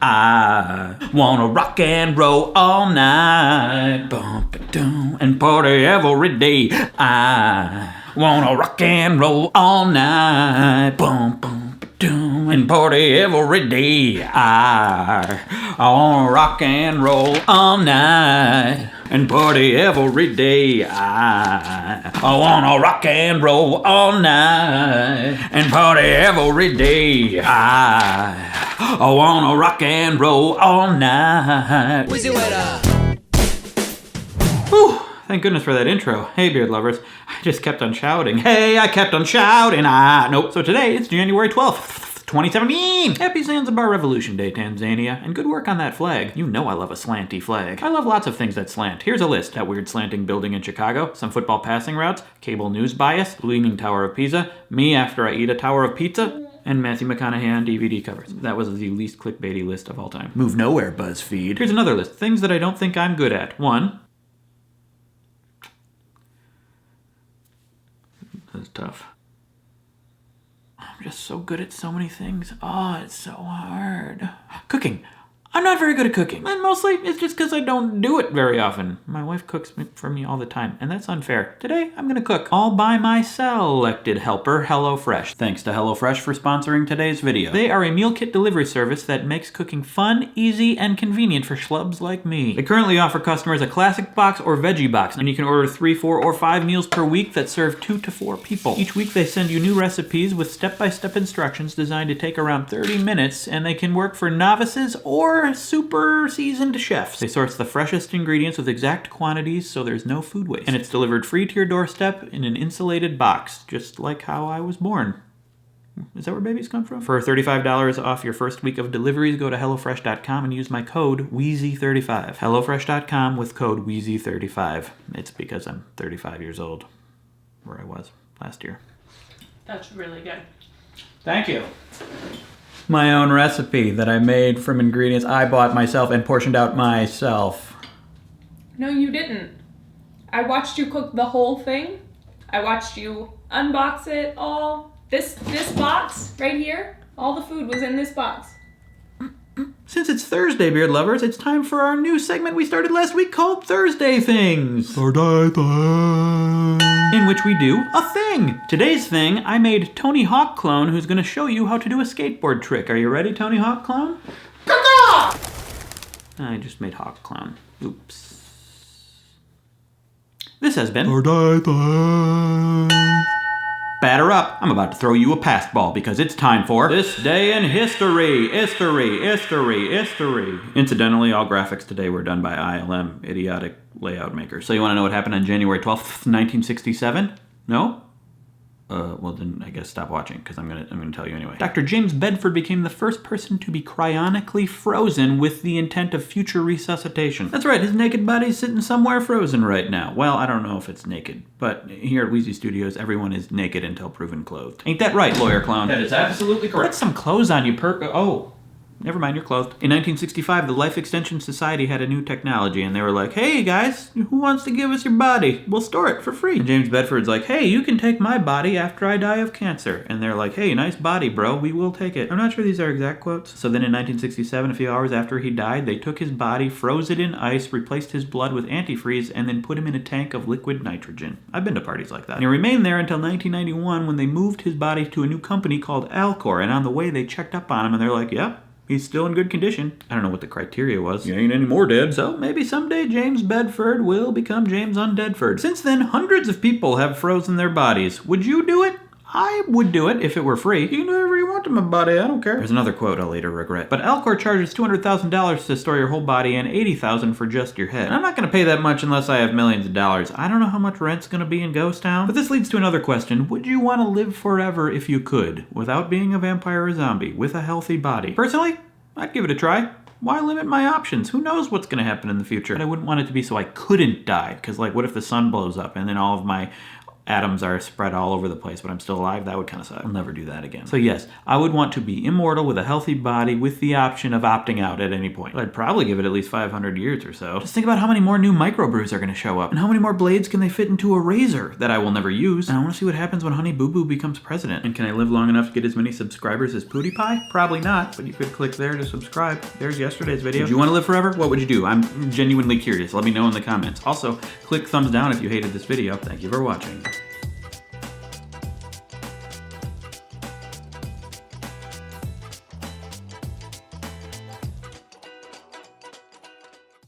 I wanna rock and roll all night, bump it down and party every day. I wanna rock and roll all night, bump it down and party every day. I wanna rock and roll all night and party every day. I wanna rock and roll all night and party every day. I wanna rock and roll all night. WheezyWaiter. Whew, thank goodness for that intro. Hey, beard lovers. I just kept on shouting. Hey, I kept on shouting. Nope. So today, it's January 12th. 2017! Happy Zanzibar Revolution Day, Tanzania, and good work on that flag. You know I love a slanty flag. I love lots of things that slant. Here's a list. That weird slanting building in Chicago, some football passing routes, cable news bias, Leaning Tower of Pisa, me after I eat a tower of pizza, and Matthew McConaughey on DVD covers. That was the least clickbaity list of all time. Move nowhere, BuzzFeed. Here's another list. Things that I don't think I'm good at. 1. That's tough. I'm just so good at so many things. Oh, it's so hard. Cooking. I'm not very good at cooking. And mostly, it's just because I don't do it very often. My wife cooks for me all the time, and that's unfair. Today, I'm gonna cook all by my selected helper, HelloFresh. Thanks to HelloFresh for sponsoring today's video. They are a meal kit delivery service that makes cooking fun, easy, and convenient for schlubs like me. They currently offer customers a classic box or veggie box, and you can order 3, 4, or 5 meals per week that serve 2 to 4 people. Each week, they send you new recipes with step-by-step instructions designed to take around 30 minutes, and they can work for novices or super seasoned chefs. They source the freshest ingredients with exact quantities so there's no food waste. And it's delivered free to your doorstep in an insulated box, just like how I was born. Is that where babies come from? For $35 off your first week of deliveries, go to HelloFresh.com and use my code WheezyWaiter35. HelloFresh.com with code WheezyWaiter35. It's because I'm 35 years old, where I was last year. That's really good. Thank you. My own recipe that I made from ingredients I bought myself and portioned out myself. No, you didn't. I watched you cook the whole thing. I watched you unbox it all. This box right here, all the food was in this box. Since it's Thursday, beard lovers, it's time for our new segment we started last week called Thursday Things. Thursday Things. In which we do a thing. Today's thing, I made Tony Hawk Clone, who's going to show you how to do a skateboard trick. Are you ready, Tony Hawk Clone? I just made Hawk Clone. Oops. This has been Thursday Things. Batter up. I'm about to throw you a pass ball because it's time for This Day in History. History. Incidentally, all graphics today were done by ILM, idiotic layout makers. So you want to know what happened on January 12th, 1967? No? Well then I guess stop watching because I'm gonna tell you anyway. Dr. James Bedford became the first person to be cryonically frozen with the intent of future resuscitation. That's right, his naked body's sitting somewhere frozen right now. Well, I don't know if it's naked, but here at Wheezy Studios, everyone is naked until proven clothed. Ain't that right, lawyer clown? That is absolutely correct. Put some clothes on you, oh. Never mind, you're clothed. In 1965, the Life Extension Society had a new technology, and they were like, hey guys, who wants to give us your body? We'll store it for free. And James Bedford's like, hey, you can take my body after I die of cancer. And they're like, hey, nice body, bro, we will take it. I'm not sure these are exact quotes. So then in 1967, a few hours after he died, they took his body, froze it in ice, replaced his blood with antifreeze, and then put him in a tank of liquid nitrogen. I've been to parties like that. And he remained there until 1991 when they moved his body to a new company called Alcor, and on the way they checked up on him and they're like, yep. He's still in good condition. I don't know what the criteria was. He ain't anymore dead. So maybe someday James Bedford will become James Undedford. Since then, hundreds of people have frozen their bodies. Would you do it? I would do it if it were free. You can do whatever you want to my body, I don't care. There's another quote I'll later regret. But Alcor charges $200,000 to store your whole body and $80,000 for just your head. And I'm not going to pay that much unless I have millions of dollars. I don't know how much rent's going to be in Ghost Town. But this leads to another question. Would you want to live forever if you could, without being a vampire or zombie, with a healthy body? Personally, I'd give it a try. Why limit my options? Who knows what's going to happen in the future? But I wouldn't want it to be so I couldn't die. Because, like, what if the sun blows up and then all of my atoms are spread all over the place, but I'm still alive. That would kind of suck. I'll never do that again. So yes, I would want to be immortal with a healthy body with the option of opting out at any point. But I'd probably give it at least 500 years or so. Just think about how many more new microbrews are going to show up, and how many more blades can they fit into a razor that I will never use. And I want to see what happens when Honey Boo Boo becomes president. And can I live long enough to get as many subscribers as PewDiePie? Probably not, but you could click there to subscribe. There's yesterday's video. Would you want to live forever? What would you do? I'm genuinely curious. Let me know in the comments. Also, click thumbs down if you hated this video. Thank you for watching.